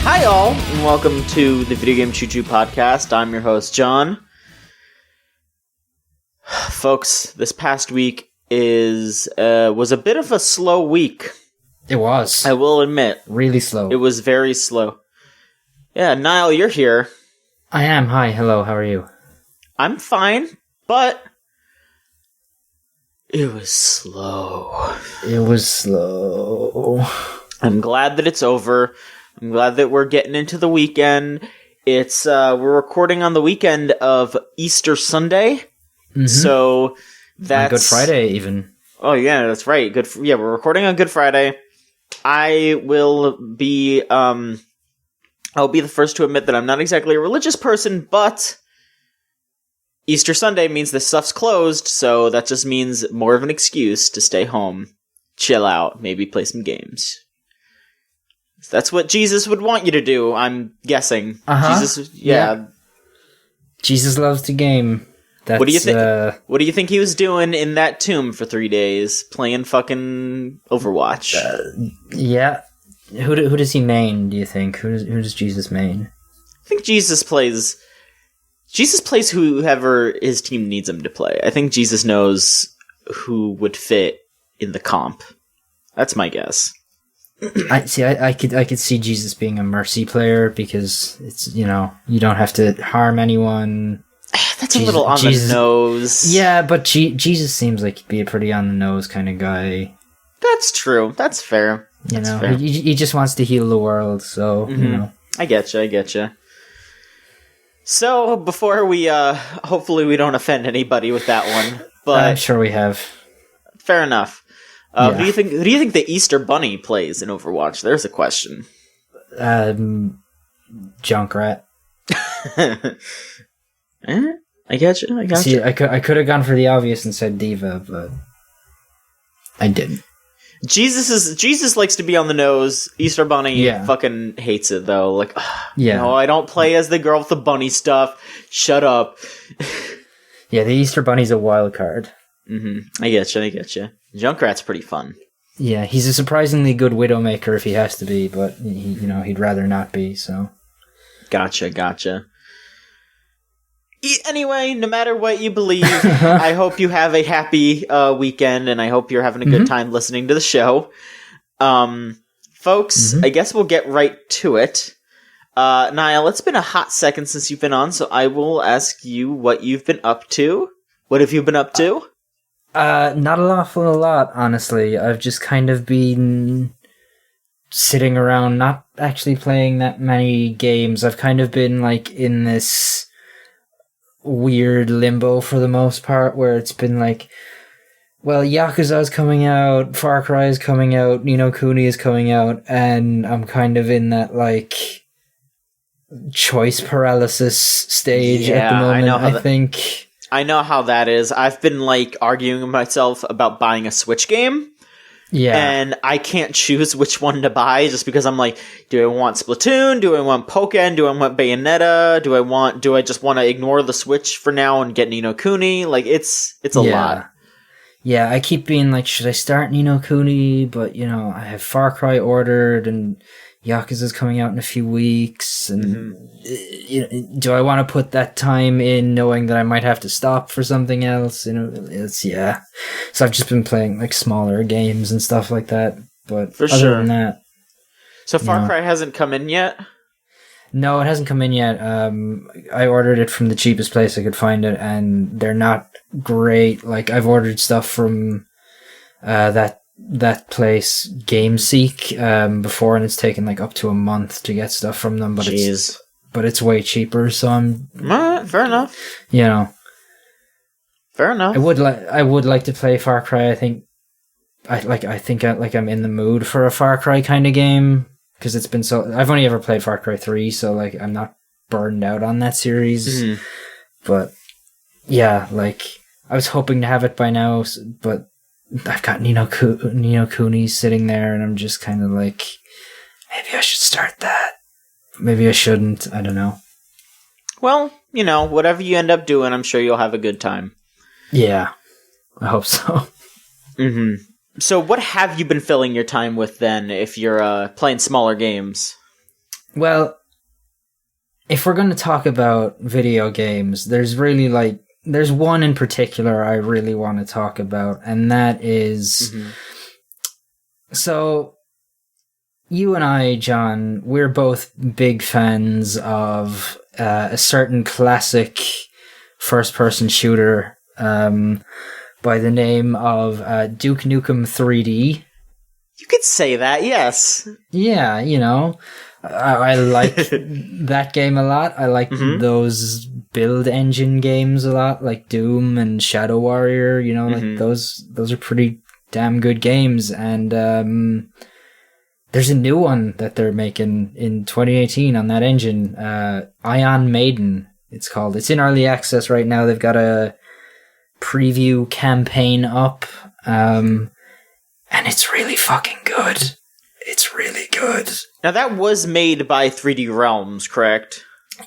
Hi all, and welcome to the Video Game Choo Choo Podcast. I'm your host, John. Folks, this past week was a bit of a slow week. It was. I will admit. Really slow. It was very slow. Yeah, Niall, you're here. I am. Hi, hello, how are you? I'm fine, but it was slow. It was slow. I'm glad that it's over. I'm glad that we're getting into the weekend. We're recording on the weekend of Easter Sunday. Mm-hmm. So that's... On Good Friday, even. Oh, yeah, that's right. We're recording on Good Friday. I'll be the first to admit that I'm not exactly a religious person, but Easter Sunday means this stuff's closed, so that just means more of an excuse to stay home, chill out, maybe play some games. That's what Jesus would want you to do, I'm guessing. Jesus, yeah. Jesus loves to game. What do you think? What do you think he was doing in that tomb for 3 days, playing fucking Overwatch? Yeah. Who does he main? Do you think? Who does Jesus main? I think Jesus plays whoever his team needs him to play. I think Jesus knows who would fit in the comp. That's my guess. I could see Jesus being a mercy player because it's, you don't have to harm anyone. That's a little on the nose. Yeah, but Jesus seems like he'd be a pretty on the nose kind of guy. That's true. That's fair. Fair. He just wants to heal the world, so, I getcha. So, before we, hopefully we don't offend anybody with that one, but... I'm sure we have. Fair enough. Who do you think the Easter Bunny plays in Overwatch? There's a question. Junkrat. I gotcha. See, I could have gone for the obvious and said Diva, but I didn't. Jesus likes to be on the nose. Easter Bunny fucking hates it though. Like, no, I don't play as the girl with the bunny stuff. Shut up. Yeah, the Easter Bunny's a wild card. Mm-hmm. I getcha. Junkrat's pretty fun. Yeah, he's a surprisingly good Widowmaker if he has to be, but he'd rather not be. So. Gotcha. Anyway, no matter what you believe, I hope you have a happy weekend, and I hope you're having a good time listening to the show. Folks, I guess we'll get right to it. Niall, it's been a hot second since you've been on, so I will ask you what you've been up to. What have you been up to? Not an awful lot, honestly. I've just kind of been sitting around, not actually playing that many games. I've kind of been, like, in this weird limbo for the most part, where it's been like, well, Yakuza's coming out, Far Cry is coming out, Ni no Kuni is coming out, and I'm kind of in that, like, choice paralysis stage at the moment, I know how that is. I've been, like, arguing with myself about buying a Switch game. Yeah. And I can't choose which one to buy just because I'm like, do I want Splatoon? Do I want Pokken? Do I want Bayonetta? Do I just want to ignore the Switch for now and get Ni no Kuni? Like, it's a lot. Yeah, I keep being like, should I start Ni no Kuni? But, I have Far Cry ordered and Yakuza's coming out in a few weeks, and do I want to put that time in knowing that I might have to stop for something else? So I've just been playing like smaller games and stuff like that. But other than that, so Far Cry hasn't come in yet. No, it hasn't come in yet. I ordered it from the cheapest place I could find it, and they're not great. Like, I've ordered stuff from that place, GameSeek, before, and it's taken like up to a month to get stuff from them, but it's way cheaper, so I'm fair enough. Fair enough. I would like to play Far Cry. I think I'm in the mood for a Far Cry kind of game, because it's been I've only ever played Far Cry 3, so like I'm not burned out on that series. But yeah, like I was hoping to have it by now, but I've got Ni no Kuni sitting there, and I'm just kind of like, maybe I should start that. Maybe I shouldn't. I don't know. Well, whatever you end up doing, I'm sure you'll have a good time. Yeah, I hope so. So what have you been filling your time with then, if you're playing smaller games? Well, if we're going to talk about video games, there's really there's one in particular I really want to talk about, and that is so you and I, John, we're both big fans of a certain classic first-person shooter by the name of Duke Nukem 3D. You could say that, yes. Yeah, I like that game a lot. I like those build engine games a lot, like Doom and Shadow Warrior. Like those are pretty damn good games. And there's a new one that they're making in 2018 on that engine, Ion Maiden. It's called. It's in early access right now. They've got a preview campaign up, and it's really fucking good. It's really good. Now that was made by 3D Realms, correct?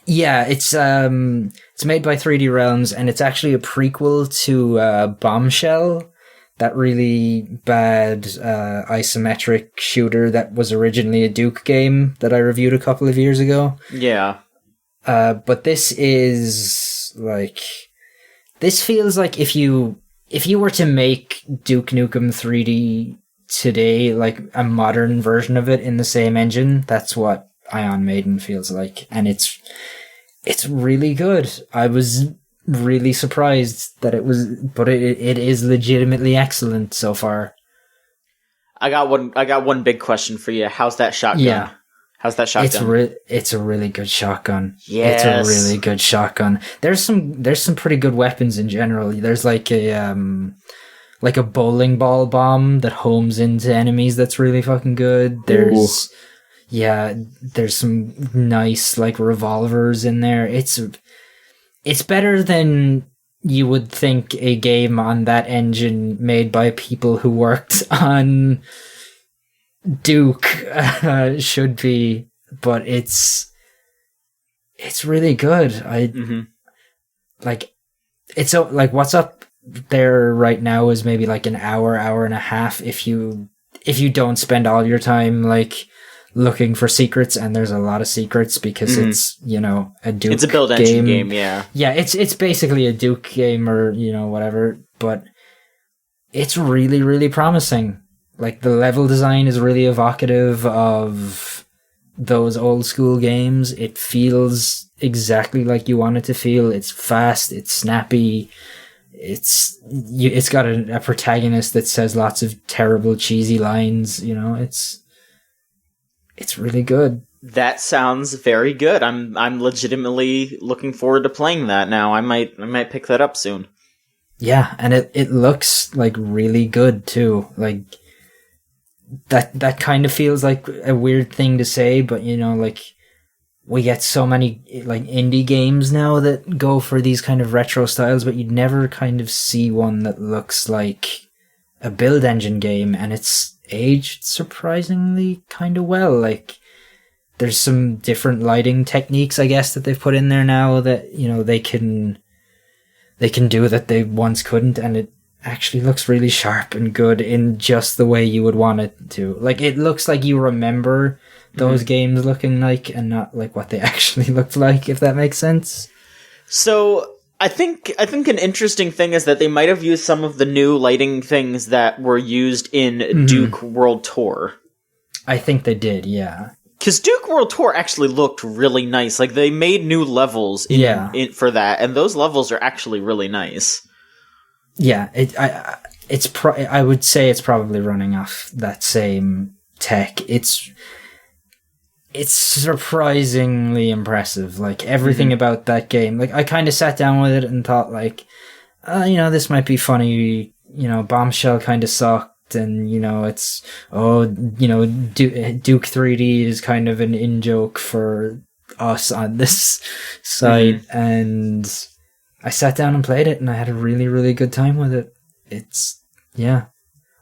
Yeah, it's made by 3D Realms, and it's actually a prequel to Bombshell, that really bad isometric shooter that was originally a Duke game that I reviewed a couple of years ago. Yeah. But this is this feels like if you were to make Duke Nukem 3D today, like a modern version of it in the same engine, that's what Ion Maiden feels like, and it's really good. I was really surprised that it was, but it is legitimately excellent so far. I got one big question for you. How's that shotgun? Yeah. How's that shotgun? It's a really good shotgun. Yes. It's a really good shotgun. There's some pretty good weapons in general. There's like a bowling ball bomb that homes into enemies that's really fucking good. There's some nice like revolvers in there. It's better than you would think a game on that engine made by people who worked on Duke should be, but it's really good. What's up there right now is maybe like an hour and a half if you don't spend all your time like looking for secrets, and there's a lot of secrets because it's a Duke. It's a build engine game, yeah. Yeah, it's basically a Duke game or whatever, but it's really, really promising. Like the level design is really evocative of those old school games. It feels exactly like you want it to feel. It's fast, it's snappy. It's got a protagonist that says lots of terrible cheesy lines, it's really good. That sounds very good. I'm legitimately looking forward to playing that now. I might pick that up soon. Yeah, and it looks like really good too. Like that kind of feels like a weird thing to say, but we get so many like indie games now that go for these kind of retro styles, but you'd never kind of see one that looks like a build engine game, and it's aged surprisingly kind of well. Like there's some different lighting techniques, I guess, that they've put in there now that they can do that they once couldn't, and it actually looks really sharp and good in just the way you would want it to. Like it looks like you remember those games looking like, and not like what they actually looked like, if that makes sense. So I think an interesting thing is that they might have used some of the new lighting things that were used in Duke World Tour. I think they did, yeah. Because Duke World Tour actually looked really nice. Like they made new levels for that, and those levels are actually really nice. Yeah, I would say it's probably running off that same tech. It's surprisingly impressive. Like everything about that game. Like I kind of sat down with it and thought like, this might be funny. Bombshell kind of sucked, and it's Duke 3D is kind of an in joke for us on this site, and I sat down and played it, and I had a really, really good time with it.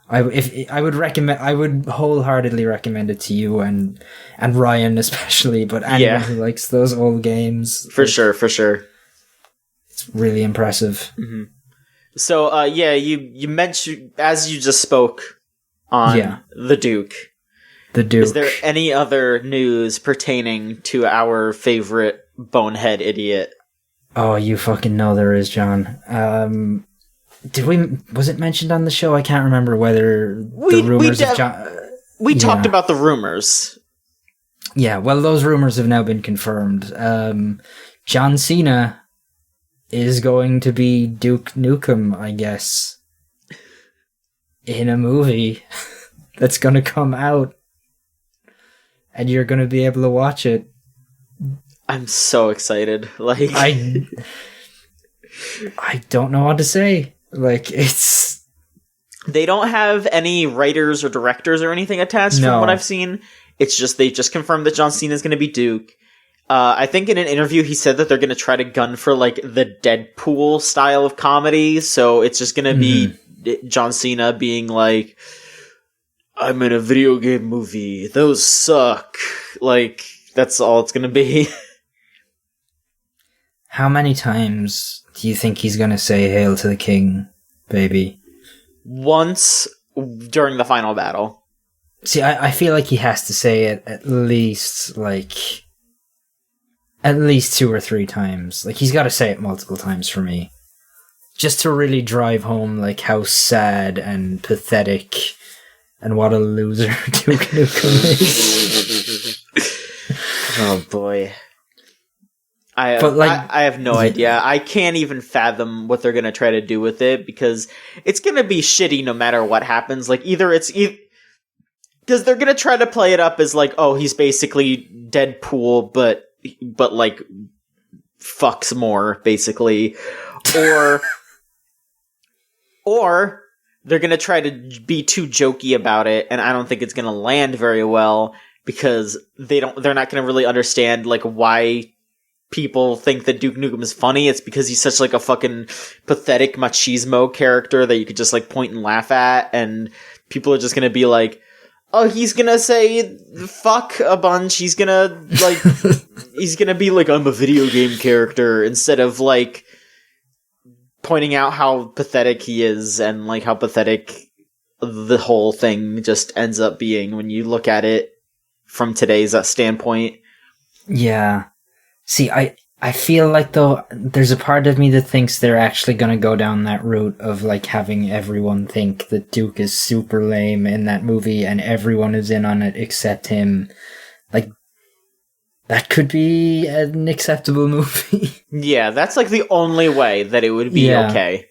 I would wholeheartedly recommend it to you and Ryan especially, but anyone who likes those old games. For sure. It's really impressive. Mm-hmm. So, you mentioned, as you just spoke on the Duke, the Duke. Is there any other news pertaining to our favorite bonehead idiot? Oh, you fucking know there is, John. Was it mentioned on the show? I can't remember whether the rumors of John... We talked about the rumors. Yeah, well, those rumors have now been confirmed. John Cena is going to be Duke Nukem, I guess, in a movie that's going to come out, and you're going to be able to watch it. I'm so excited. Like, I don't know what to say. Like, it's... They don't have any writers or directors or anything attached from what I've seen. It's just, they just confirmed that John Cena is going to be Duke. I think in an interview he said that they're going to try to gun for, like, the Deadpool style of comedy, so it's just going to be John Cena being like, I'm in a video game movie, those suck. Like, that's all it's going to be. How many times do you think he's going to say Hail to the King, baby? Once during the final battle. See, I feel like he has to say it at least 2 or 3 times. Like, he's got to say it multiple times for me. Just to really drive home, like, how sad and pathetic and what a loser Duke Nukem is. Oh, boy. I have no idea. I can't even fathom what they're going to try to do with it, because it's going to be shitty no matter what happens. Like, because they're going to try to play it up as like, oh, he's basically Deadpool, but like fucks more, basically. Or they're going to try to be too jokey about it, and I don't think it's going to land very well, because they're not going to really understand like why people think that Duke Nukem is funny. It's because he's such like a fucking pathetic machismo character that you could just like point and laugh at, and people are just gonna be like, oh, he's gonna say fuck a bunch, he's gonna like he's gonna be like, I'm a video game character, instead of like pointing out how pathetic he is, and like how pathetic the whole thing just ends up being when you look at it from today's standpoint. Yeah. See, I feel like, though, there's a part of me that thinks they're actually going to go down that route of, like, having everyone think that Duke is super lame in that movie and everyone is in on it except him. Like, that could be an acceptable movie. Yeah, that's, like, the only way that it would be okay.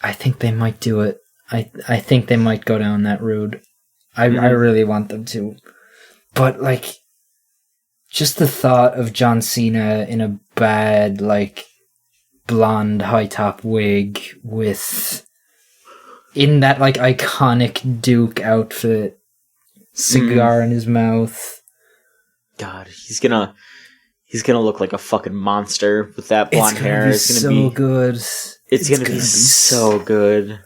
I think they might do it. I think they might go down that route. I really want them to. But, like... just the thought of John Cena in a bad, like, blonde high-top wig in that, like, iconic Duke outfit, cigar in his mouth. God, he's gonna look like a fucking monster with that blonde hair. It's gonna be so good. It's gonna be so good.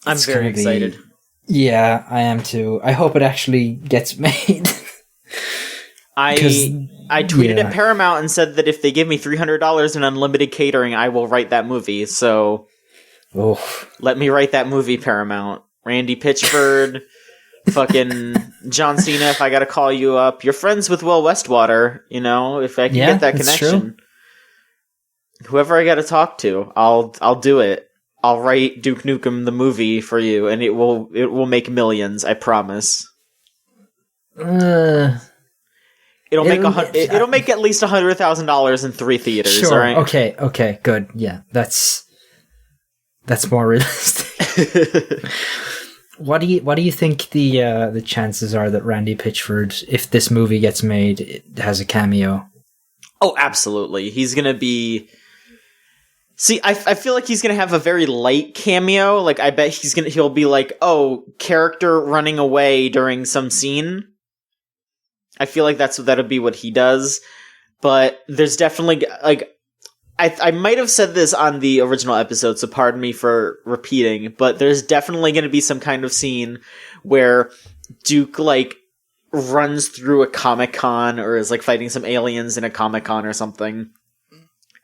I'm very excited. Yeah, I am too. I hope it actually gets made. I tweeted at Paramount and said that if they give me $300 in unlimited catering, I will write that movie. So, let me write that movie, Paramount. Randy Pitchford, fucking John Cena. If I gotta call you up, you're friends with Will Westwater. You know, if I can get that connection, true. Whoever I gotta talk to, I'll do it. I'll write Duke Nukem the movie for you, and it will make millions. I promise. It'll make at least $100,000 in 3 theaters. Sure. All right? Okay. Good. Yeah, that's more realistic. What do you think the chances are that Randy Pitchford, if this movie gets made, has a cameo? Oh, absolutely. He's gonna be. See, I feel like he's gonna have a very light cameo. Like, I bet he'll be like, oh, character running away during some scene. I feel like that'll be what he does, but there's definitely, like, I might have said this on the original episode, so pardon me for repeating, but there's definitely going to be some kind of scene where Duke, like, runs through a Comic-Con or is, like, fighting some aliens in a Comic-Con or something,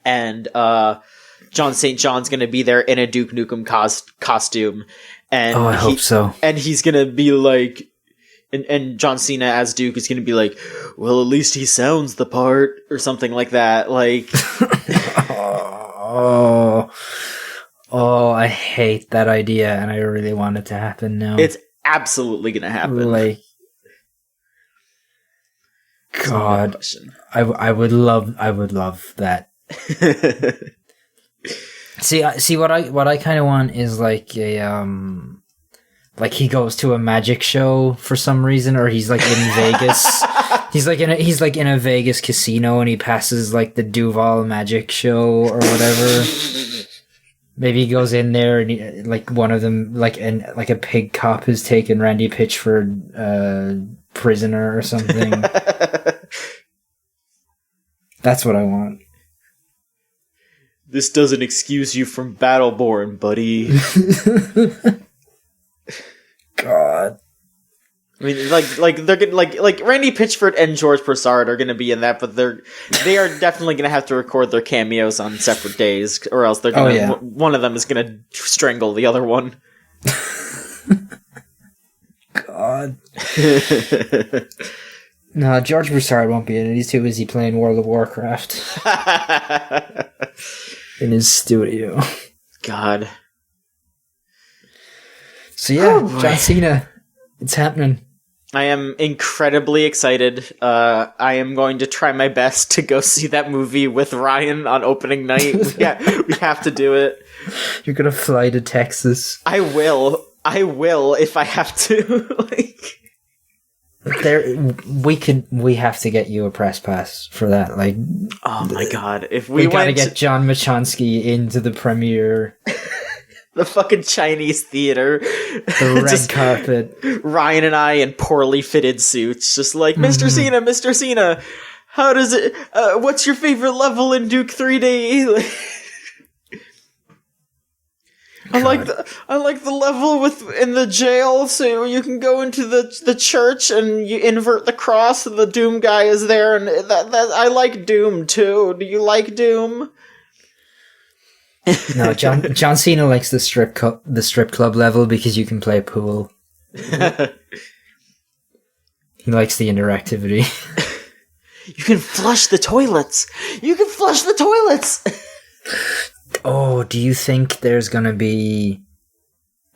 and John St. John's going to be there in a Duke Nukem costume, And I hope so. And he's gonna be like, and John Cena as Duke is gonna be like, well, at least he sounds the part, or something like that. Like, I hate that idea, and I really want it to happen now. It's absolutely gonna happen. Like, God, I would love that. See what I kind of want is like a like he goes to a magic show for some reason, or he's like in Vegas. He's like in a Vegas casino, and he passes like the Duval magic show or whatever. Maybe he goes in there and like one of them, like a pig cop has taken Randy Pitchford prisoner or something. That's what I want. This doesn't excuse you from Battleborn, buddy. God. I mean, like they're gonna like Randy Pitchford and George Broussard are gonna be in that, but they are definitely gonna have to record their cameos on separate days, or else they're gonna one of them is gonna strangle the other one. God. No, George Broussard won't be in it. He's too busy playing World of Warcraft in his studio. God. So yeah, John Cena, it's happening. I am incredibly excited. I am going to try my best to go see that movie with Ryan on opening night. We have to do it. You're gonna fly to Texas. I will if I have to. We have to get you a press pass for that. Like, oh my God! If we gotta get John Machonsky into the premiere. The fucking Chinese theater. The red carpet. Ryan and I in poorly fitted suits. Just like, Mr. Cena, how does it... what's your favorite level in Duke 3D? I like the level in the jail, so you can go into the church and you invert the cross and the Doom guy is there, and that I like Doom too. Do you like Doom? No, John Cena likes the strip club level because you can play pool. He likes the interactivity. You can flush the toilets. Oh, do you think there's gonna be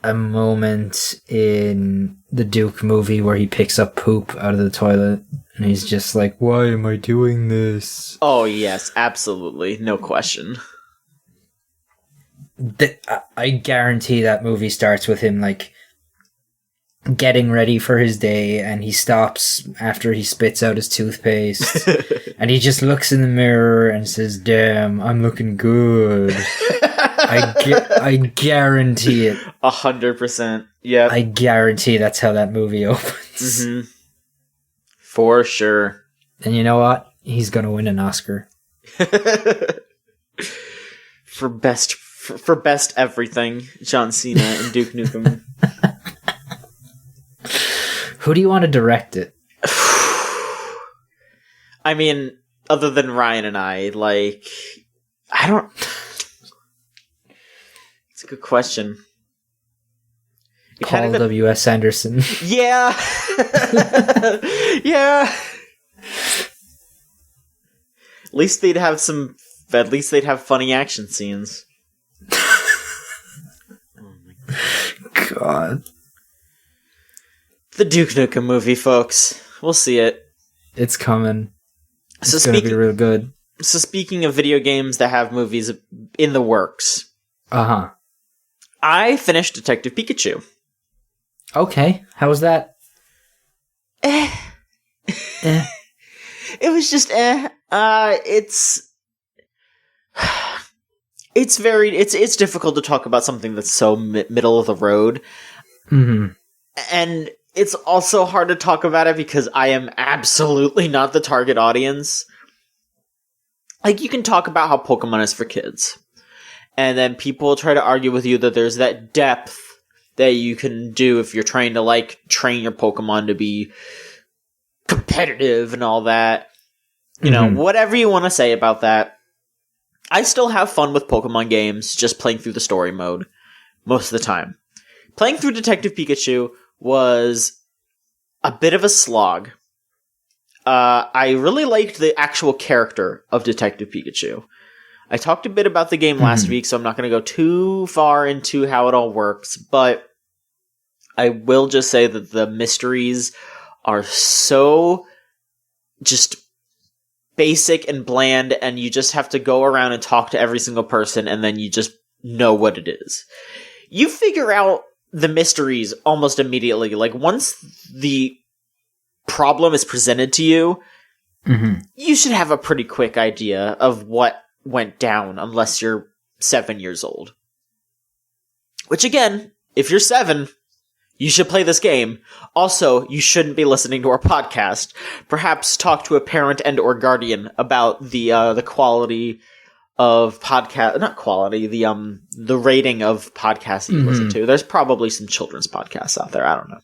a moment in the Duke movie where he picks up poop out of the toilet and he's just like, "Why am I doing this?" Oh yes, absolutely, no question. I guarantee that movie starts with him like getting ready for his day, and he stops after he spits out his toothpaste and he just looks in the mirror and says, "Damn, I'm looking good." I guarantee it. 100%. Yeah. I guarantee that's how that movie opens. Mm-hmm. For sure. And you know what? He's gonna win an Oscar. For best everything, John Cena and Duke Nukem. Who do you want to direct it? I mean, other than Ryan and I don't... It's a good question. Paul W.S. Anderson. Yeah! Yeah! At least they'd have funny action scenes. Oh my God. The Duke Nukem movie, folks. We'll see it. It's coming. It's gonna be real good. So speaking of video games that have movies in the works. Uh-huh. I finished Detective Pikachu. Okay. How was that? It was just it's difficult to talk about something that's so middle of the road. Mm-hmm. And it's also hard to talk about it because I am absolutely not the target audience. Like, you can talk about how Pokemon is for kids, and then people try to argue with you that there's that depth that you can do if you're trying to, like, train your Pokemon to be competitive and all that. You know, whatever you want to say about that. I still have fun with Pokemon games, just playing through the story mode most of the time. playing through Detective Pikachu was a bit of a slog. I really liked the actual character of Detective Pikachu. I talked a bit about the game last week, so I'm not going to go too far into how it all works, but I will just say that the mysteries are so just basic and bland, and you just have to go around and talk to every single person, and then you just know what it is. You figure out the mysteries almost immediately. Like, once the problem is presented to you, you should have a pretty quick idea of what went down, unless you're 7 years old. Which, again, if you're 7, you should play this game. Also, you shouldn't be listening to our podcast. Perhaps talk to a parent and or guardian about the quality of podcast, not quality, the rating of podcasts you listen to. There's probably some children's podcasts out there. I don't know.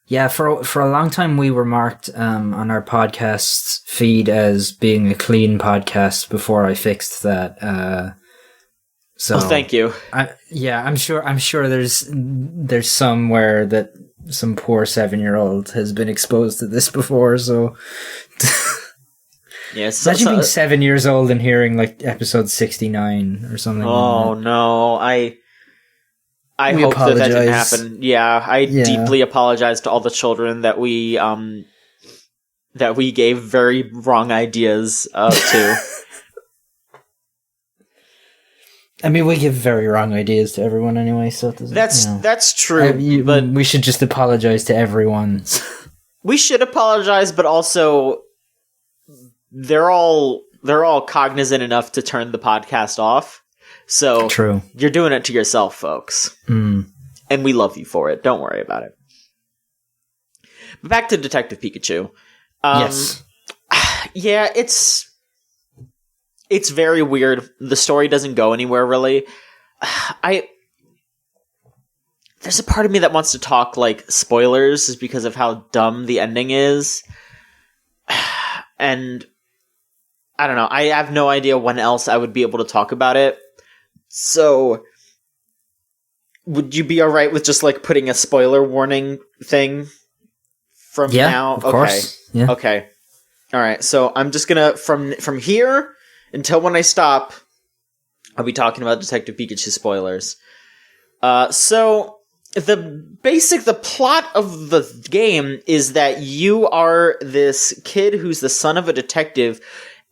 Yeah, for a long time we were marked on our podcast feed as being a clean podcast before I fixed that. So thank you. I'm sure there's somewhere that some poor 7-year-old has been exposed to this before. So yes, imagine being 7 years old and hearing like episode 69 or something. Oh like that. No, I hope that didn't happen. Yeah, I deeply apologize to all the children that we gave very wrong ideas to. I mean, we give very wrong ideas to everyone anyway, so it doesn't, that's true. But we should just apologize to everyone. We should apologize, but also they're all cognizant enough to turn the podcast off. So true. You're doing it to yourself, folks. And we love you for it. Don't worry about it. But back to Detective Pikachu. Yes. Yeah, it's very weird. The story doesn't go anywhere, really. There's a part of me that wants to talk, like, spoilers, is because of how dumb the ending is. And I don't know. I have no idea when else I would be able to talk about it. So, would you be alright with just, like, putting a spoiler warning thing from now? Of course. Yeah. Okay. Alright, so I'm just gonna, from here until when I stop, I'll be talking about Detective Pikachu spoilers. So, the plot of the game is that you are this kid who's the son of a detective,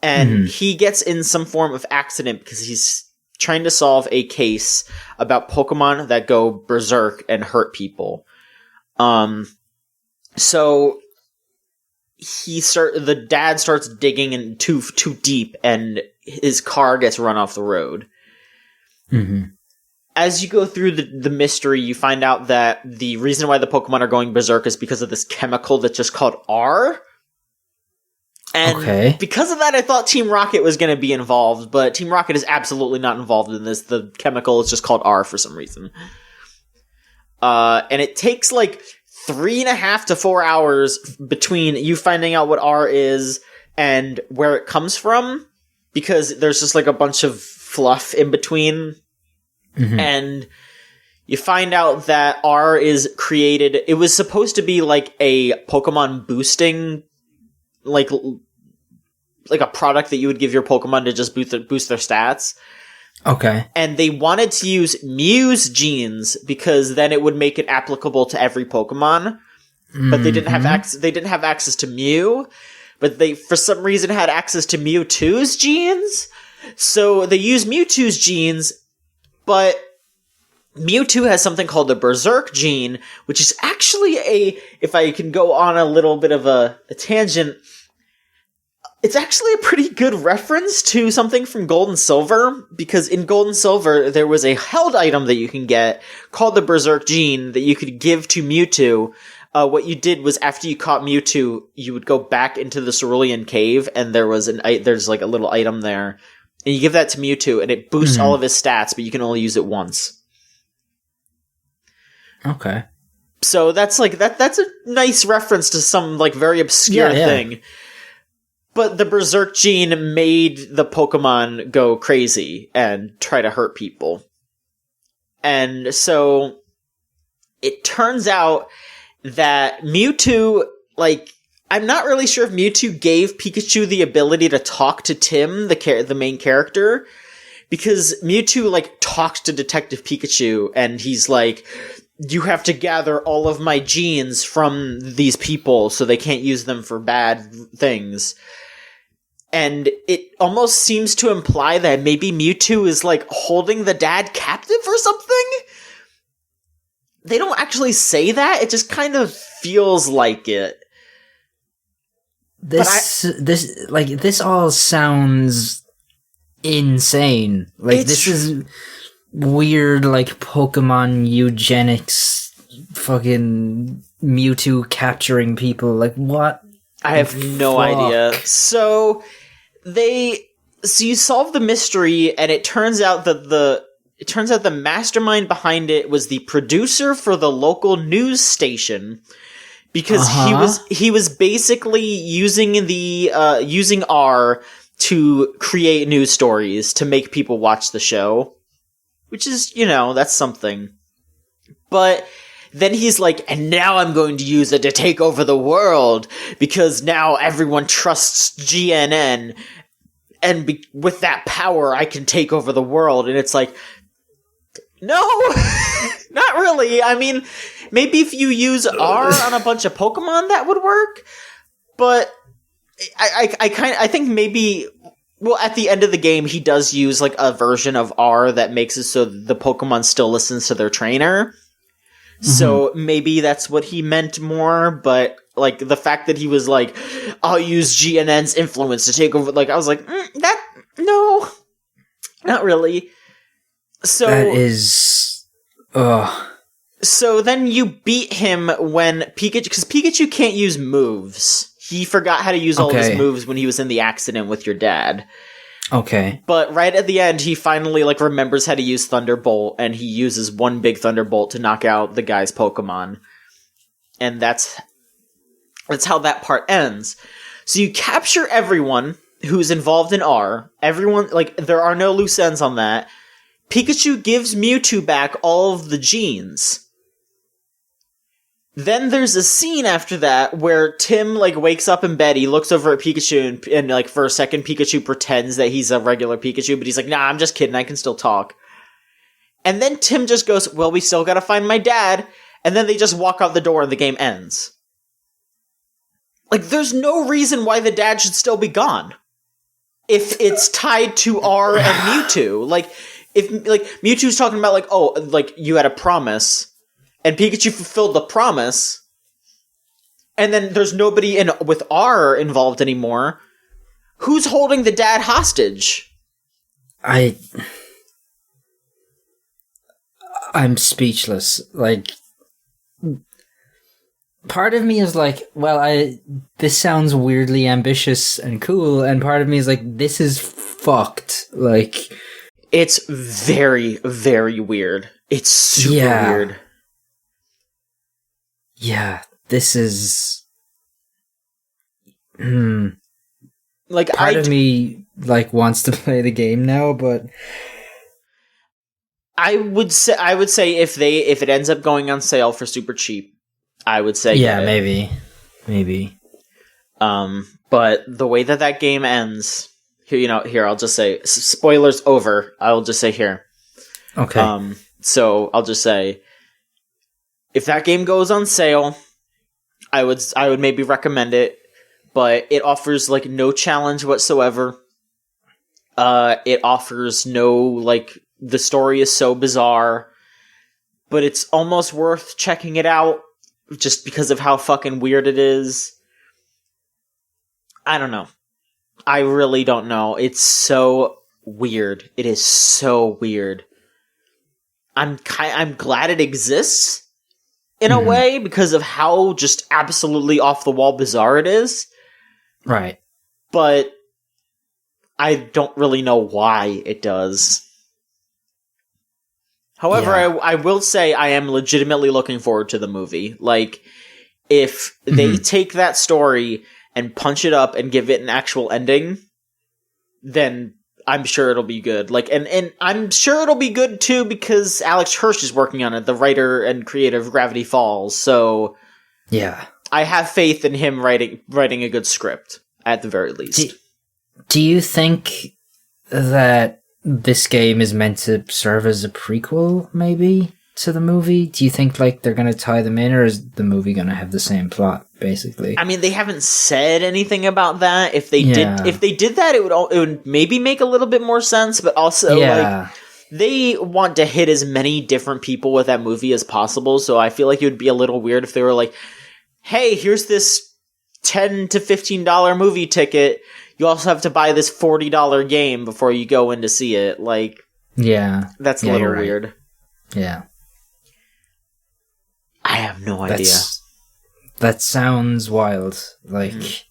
and he gets in some form of accident because he's trying to solve a case about Pokemon that go berserk and hurt people. So the dad starts digging in too deep, and his car gets run off the road. As you go through the mystery, you find out that the reason why the Pokemon are going berserk is because of this chemical that's just called R. And because of that, I thought Team Rocket was going to be involved, but Team Rocket is absolutely not involved in this. The chemical is just called R for some reason. And it takes like 3.5 to 4 hours between you finding out what R is and where it comes from, because there's just like a bunch of fluff in between. And you find out that R is created. It was supposed to be like a Pokemon boosting, like a product that you would give your Pokemon to just boost their stats. Okay. And they wanted to use Mew's genes because then it would make it applicable to every Pokemon. But they didn't have access to Mew, but they for some reason had access to Mewtwo's genes. So they used Mewtwo's genes, but Mewtwo has something called the Berserk gene, which is actually if I can go on a little bit of a tangent, it's actually a pretty good reference to something from Gold and Silver, because in Gold and Silver, there was a held item that you can get called the Berserk gene that you could give to Mewtwo. What you did was, after you caught Mewtwo, you would go back into the Cerulean Cave, and there's like a little item there, and you give that to Mewtwo, and it boosts all of his stats, but you can only use it once. Okay. So that's like that's a nice reference to some like very obscure thing. But the Berserk gene made the Pokemon go crazy and try to hurt people. And so it turns out that Mewtwo, like, I'm not really sure if Mewtwo gave Pikachu the ability to talk to Tim, the main character, because Mewtwo, like, talks to Detective Pikachu, and he's like, you have to gather all of my genes from these people so they can't use them for bad things. And it almost seems to imply that maybe Mewtwo is, like, holding the dad captive or something? They don't actually say that, it just kind of feels like it. This all sounds insane. Like, this is weird, like, Pokemon eugenics, fucking Mewtwo capturing people. Like, what? I have no idea. So you solve the mystery, and it turns out that the mastermind behind it was the producer for the local news station, because he was basically using using R to create news stories to make people watch the show, which is, that's something. But then he's like, and now I'm going to use it to take over the world, because now everyone trusts GNN, and with that power I can take over the world. And it's like, no, not really. I mean, maybe if you use R on a bunch of Pokemon, that would work. But I think maybe, well, at the end of the game, he does use, like, a version of R that makes it so the Pokemon still listens to their trainer. Mm-hmm. So maybe that's what he meant more. But, like, the fact that he was like, I'll use GNN's influence to take over, like, I was like, no, not really. So that is, So then you beat him when Pikachu, because Pikachu can't use moves. He forgot how to use all his moves when he was in the accident with your dad. Okay. But right at the end, he finally, like, remembers how to use Thunderbolt, and he uses one big Thunderbolt to knock out the guy's Pokemon. And that's how that part ends. So you capture everyone who's involved in R. Everyone, like, there are no loose ends on that. Pikachu gives Mewtwo back all of the genes. Then there's a scene after that where Tim, like, wakes up in bed, he looks over at Pikachu, and like, for a second, Pikachu pretends that he's a regular Pikachu, but he's like, nah, I'm just kidding, I can still talk. And then Tim just goes, well, we still gotta find my dad, and then they just walk out the door and the game ends. Like, there's no reason why the dad should still be gone. If it's tied to R and Mewtwo. Like, if, like, Mewtwo's talking about, like, oh, like, you had a promise, and Pikachu fulfilled the promise, and then there's nobody with R involved anymore, who's holding the dad hostage? I'm speechless. Like, part of me is like, well, this sounds weirdly ambitious and cool, and part of me is like, this is fucked. Like, it's very, very weird. It's super weird. Yeah, this is... Like, part of me, like, wants to play the game now, but... I would say if it ends up going on sale for super cheap, I would say maybe. But the way that game ends, here I'll just say, spoilers over. I'll just say here. Okay. So I'll just say, if that game goes on sale, I would maybe recommend it, but it offers, like, no challenge whatsoever. It offers no, like, the story is so bizarre, but it's almost worth checking it out just because of how fucking weird it is. I don't know. I really don't know. It's so weird. It is so weird. I'm glad it exists in a way because of how just absolutely off the wall bizarre it is. Right. But I don't really know why it does. However, I will say I am legitimately looking forward to the movie. Like, if they take that story and punch it up and give it an actual ending, then I'm sure it'll be good. Like, and I'm sure it'll be good too because Alex Hirsch is working on it, the writer and creator of Gravity Falls. So yeah, I have faith in him writing a good script at the very least. Do you think that this game is meant to serve as a prequel, maybe, to the movie? Do you think, like, they're going to tie them in, or is the movie going to have the same plot, basically? I mean, they haven't said anything about that. If they did that, it would maybe make a little bit more sense, but also, like, they want to hit as many different people with that movie as possible, so I feel like it would be a little weird if they were like, hey, here's this $10 to $15 movie ticket. You also have to buy this $40 game before you go in to see it. Like, that's a little weird. Yeah. I have no idea. That sounds wild. Like,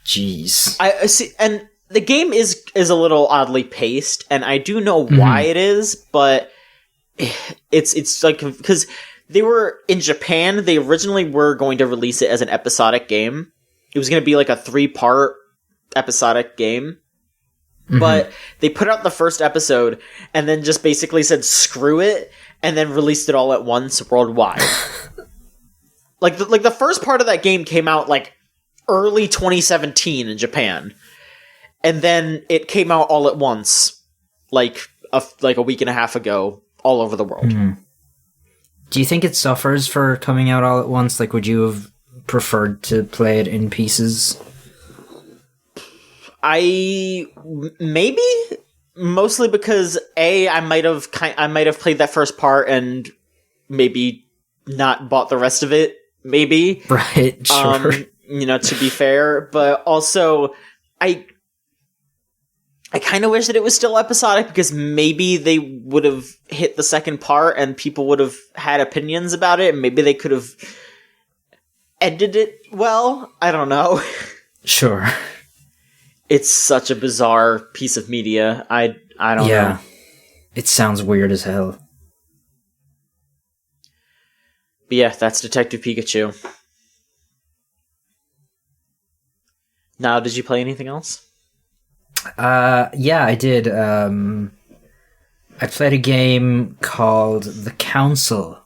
jeez. I see, and the game is a little oddly paced, and I do know why it is, but it's like, because they were in Japan, they originally were going to release it as an episodic game. It was going to be like a 3-part episodic game. But they put out the first episode and then just basically said screw it and then released it all at once worldwide. like the first part of that game came out like early 2017 in Japan. And then it came out all at once like a week and a half ago all over the world. Do you think it suffers for coming out all at once? Like, would you have preferred to play it in pieces? Maybe mostly because I might have played that first part and maybe not bought the rest of it. Maybe, right? Sure. To be fair, but also I kind of wish that it was still episodic because maybe they would have hit the second part and people would have had opinions about it, and maybe they could have ended it well. I don't know. Sure. It's such a bizarre piece of media. I don't know. It sounds weird as hell. But yeah, that's Detective Pikachu. Now, did you play anything else? Yeah, I did. I played a game called The Council,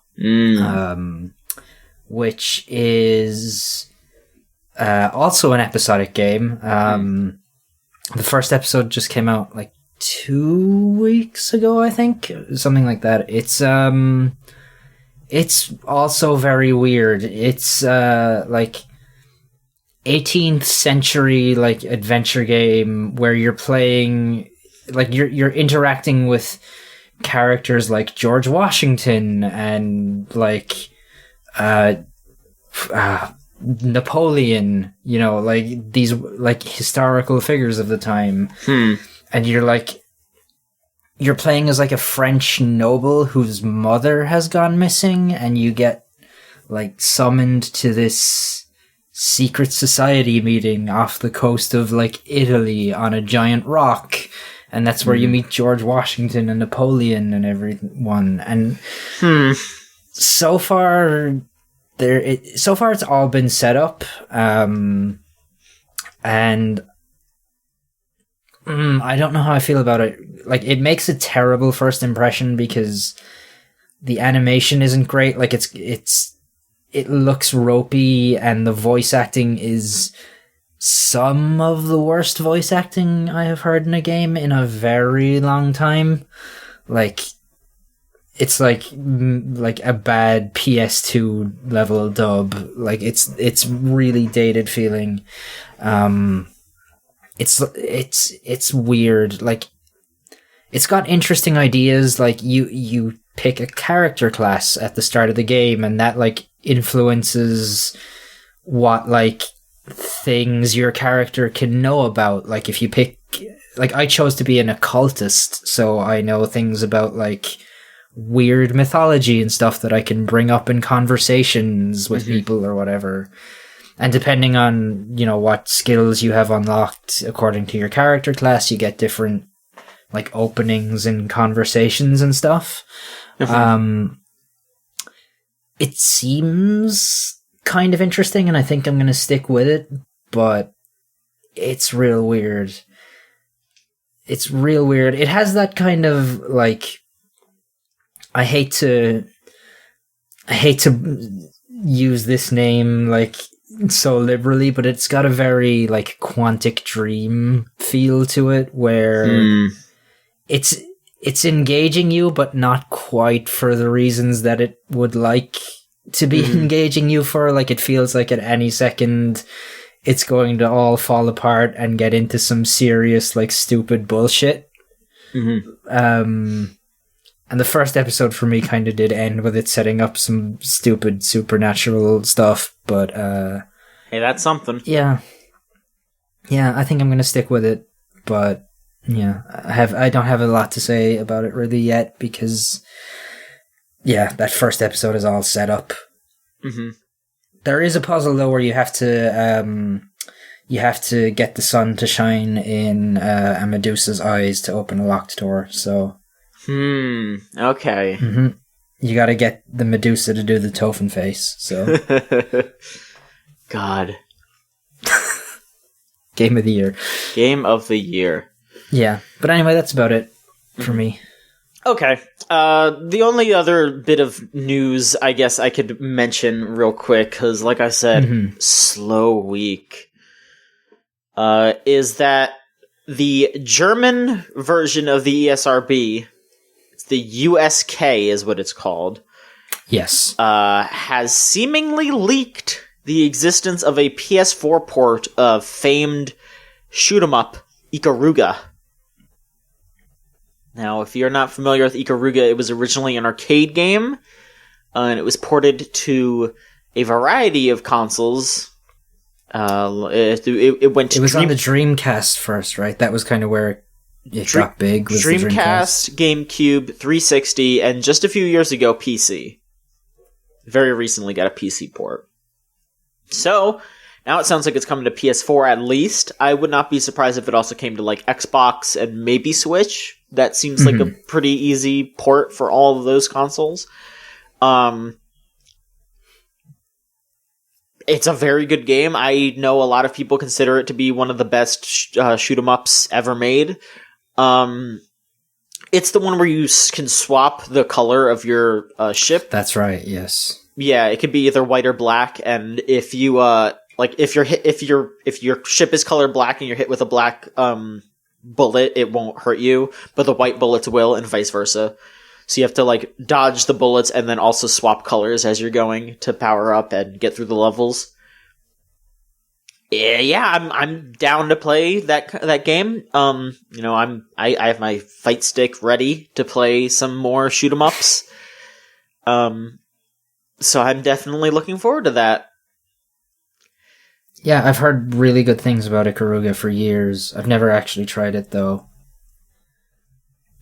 which is also an episodic game. The first episode just came out like 2 weeks ago, I think, something like that. It's also very weird. It's like 18th century like adventure game where you're playing, like you're interacting with characters like George Washington and like Napoleon, like these like historical figures of the time. And you're playing as like a French noble whose mother has gone missing, and you get like summoned to this secret society meeting off the coast of like Italy on a giant rock, and that's where you meet George Washington and Napoleon and everyone. And so far it's all been set up, and I don't know how I feel about it. Like, it makes a terrible first impression because the animation isn't great. Like, it looks ropey, and the voice acting is some of the worst voice acting I have heard in a game in a very long time. Like, it's like a bad PS2 level dub. Like, it's really dated feeling. It's weird. Like, it's got interesting ideas. Like, you pick a character class at the start of the game, and that like influences what like things your character can know about. Like, if you pick, like, I chose to be an occultist, so I know things about like weird mythology and stuff that I can bring up in conversations with people or whatever. And depending on, what skills you have unlocked according to your character class, you get different like openings in conversations and stuff. It seems kind of interesting, and I think I'm going to stick with it, but it's real weird. it's real weird. It has that kind of like, I hate to use this name like so liberally, but it's got a very like Quantic Dream feel to it, where it's engaging you, but not quite for the reasons that it would like to be engaging you for. Like, it feels like at any second it's going to all fall apart and get into some serious, like, stupid bullshit. And the first episode for me kind of did end with it setting up some stupid supernatural stuff, but hey, that's something. Yeah, I think I'm gonna stick with it, but yeah, I don't have a lot to say about it really yet, because that first episode is all set up. There is a puzzle though where you have to get the sun to shine in a Medusa's eyes to open a locked door. So okay. You got to get the Medusa to do the Tophen face. So God. Game of the year. Game of the year. Yeah, but anyway, that's about it for me. Okay. The only other bit of news I guess I could mention real quick, because like I said, slow week, is that the German version of the ESRB, it's the USK is what it's called, yes, has seemingly leaked the existence of a PS4 port of famed shoot-'em-up Ikaruga. Now, if you're not familiar with Ikaruga, it was originally an arcade game, and it was ported to a variety of consoles. It went to it was on the Dreamcast first, right? That was kind of where it got big. Was Dreamcast, GameCube, 360, and just a few years ago, PC. Very recently got a PC port. So, now it sounds like it's coming to PS4 at least. I would not be surprised if it also came to like Xbox and maybe Switch. That seems like a pretty easy port for all of those consoles. It's a very good game. I know a lot of people consider it to be one of the best shoot-'em-ups ever made. It's the one where you can swap the color of your ship. That's right, yes. Yeah, it could be either white or black, and if you if your ship is colored black and you're hit with a black bullet, it won't hurt you, but the white bullets will, and vice versa. So you have to like dodge the bullets and then also swap colors as you're going to power up and get through the levels. Yeah, I'm down to play that game. I have my fight stick ready to play some more shoot 'em ups. So I'm definitely looking forward to that. Yeah, I've heard really good things about Ikaruga for years. I've never actually tried it though.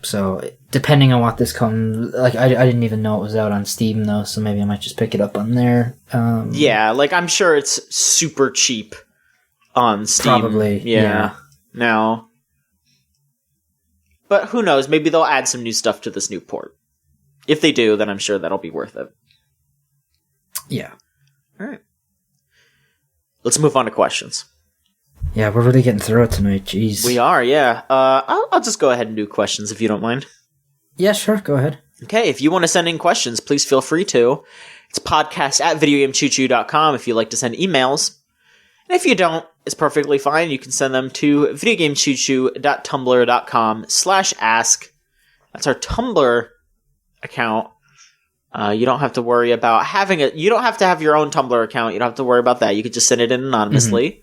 So depending on what this comes, like I didn't even know it was out on Steam though, so maybe I might just pick it up on there. Yeah, like I'm sure it's super cheap on Steam. Probably, yeah. Now, but who knows? Maybe they'll add some new stuff to this new port. If they do, then I'm sure that'll be worth it. Yeah. All right. Let's move on to questions. Yeah, we're really getting through it tonight. Jeez. We are, yeah. I'll just go ahead and do questions if you don't mind. Yeah, sure. Go ahead. Okay, if you want to send in questions, please feel free to. It's podcast@videogamechoochoo.com if you like to send emails. And if you don't, it's perfectly fine. You can send them to videogamechoochoo.tumblr.com/ask. That's our Tumblr account. You don't have to worry about having it. You don't have to have your own Tumblr account. You don't have to worry about that. You could just send it in anonymously.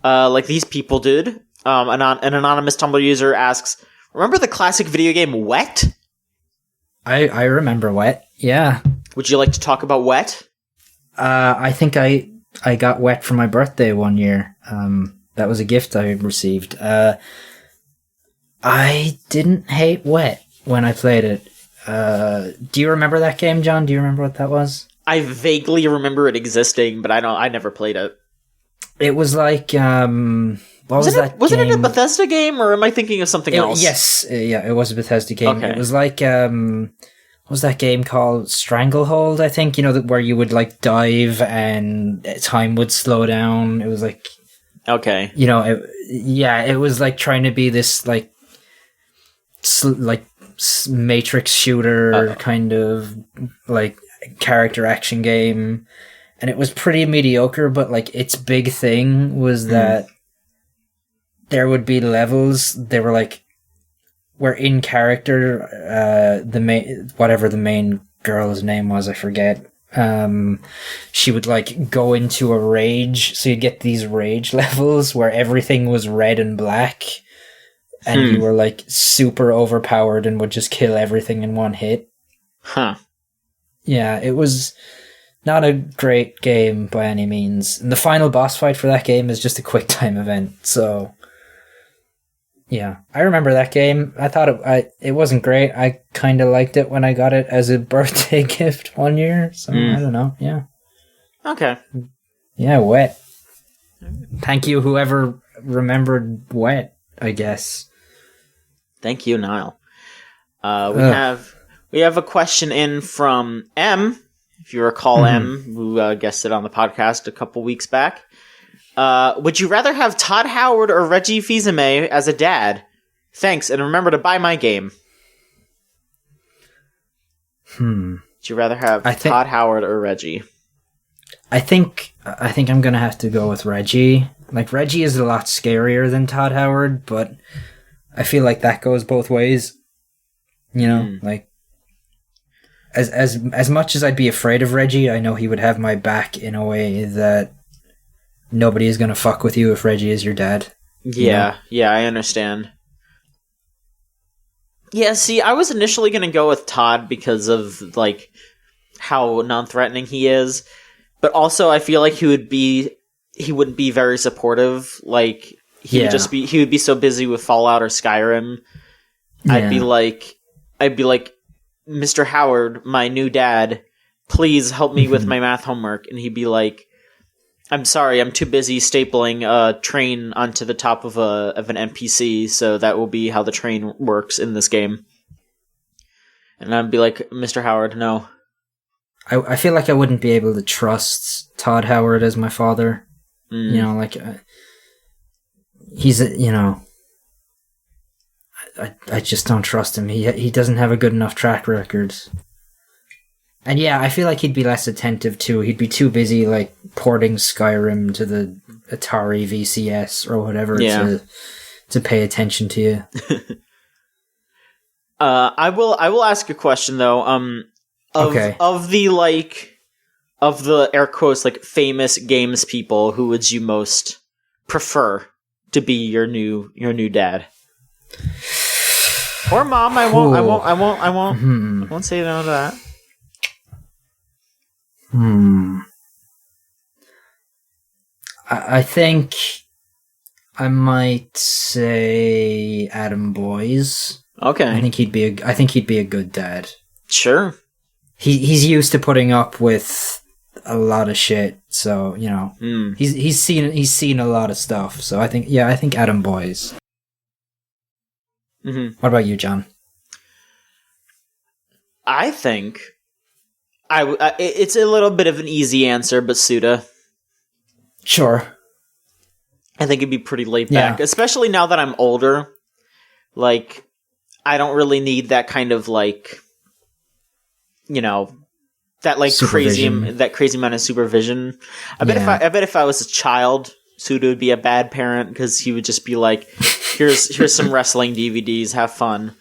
Like these people did. An anonymous Tumblr user asks, remember the classic video game Wet? I remember Wet, yeah. Would you like to talk about Wet? I think I got Wet for my birthday one year. That was a gift I received. I didn't hate Wet when I played it. Do you remember that game, John? Do you remember what that was? I vaguely remember it existing, but I never played it. It was like, what was that Wasn't game? it a Bethesda game, or am I thinking of something else? Yes, yeah, it was a Bethesda game. Okay. It was like, what was that game called? Stranglehold, I think, where you would like dive and time would slow down. It was like, okay. it was like trying to be this like matrix shooter kind of like character action game, and it was pretty mediocre, but like its big thing was that there would be levels, they were like, where in character, the main girl's name was, I forget, she would like go into a rage, so you'd get these rage levels where everything was red and black, and you were like super overpowered and would just kill everything in one hit. Yeah, it was not a great game by any means, and the final boss fight for that game is just a quick time event, so yeah, I remember that game. I thought it wasn't great. I kind of liked it when I got it as a birthday gift one year. So I don't know. Yeah. Okay. Yeah, Wet. Thank you, whoever remembered Wet, I guess. Thank you, Niall. We have a question in from M. If you recall, M, who guested on the podcast a couple weeks back. Would you rather have Todd Howard or Reggie Fils-Aimé as a dad? Thanks, and remember to buy my game. Would you rather have Todd Howard or Reggie? I think I'm gonna have to go with Reggie. Like, Reggie is a lot scarier than Todd Howard, but I feel like that goes both ways. You know, like as much as I'd be afraid of Reggie, I know he would have my back in a way that nobody is going to fuck with you if Reggie is your dad. Yeah, I understand. Yeah, see, I was initially going to go with Todd because of, like, how non-threatening he is. But also, I feel like he wouldn't be very supportive. Like, he would be so busy with Fallout or Skyrim. Yeah. I'd be like, Mr. Howard, my new dad, please help me with my math homework. And he'd be like, I'm sorry, I'm too busy stapling a train onto the top of an NPC, so that will be how the train works in this game. And I'd be like, Mr. Howard, no. I feel like I wouldn't be able to trust Todd Howard as my father. You know, like, he's, you know, I just don't trust him. He doesn't have a good enough track record. And yeah, I feel like he'd be less attentive too. He'd be too busy like porting Skyrim to the Atari VCS or whatever to pay attention to you. I will ask a question though. Of the air quotes like famous games people, who would you most prefer to be your new dad? Or mom? I won't say no to that. I think I might say Adam Boyes. Okay. I think he'd be a good dad. Sure. He's used to putting up with a lot of shit, so you know he's seen a lot of stuff. So I think Adam Boyes. What about you, John? I think it's a little bit of an easy answer, but Suda. Sure. I think it'd be pretty laid back, especially now that I'm older. Like, I don't really need that kind of like, you know, that like crazy amount of supervision. I bet if I was a child, Suda would be a bad parent because he would just be like, here's some wrestling DVDs, have fun.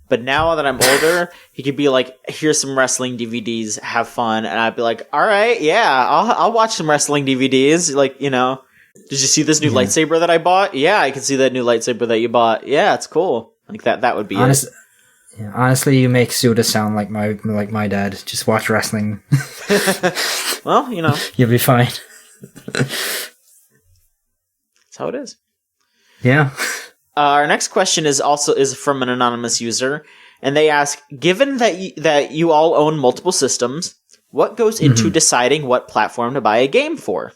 But now that I'm older, he could be like, here's some wrestling DVDs, have fun. And I'd be like, all right, yeah, I'll watch some wrestling DVDs. Like, you know, did you see this new lightsaber that I bought? Yeah, I can see that new lightsaber that you bought. Yeah, it's cool. Like that would be it. Yeah, honestly, you make Suda sound like my dad. Just watch wrestling. Well, you know. You'll be fine. That's how it is. Yeah. Our next question is from an anonymous user, and they ask, given that you all own multiple systems, what goes into deciding what platform to buy a game for?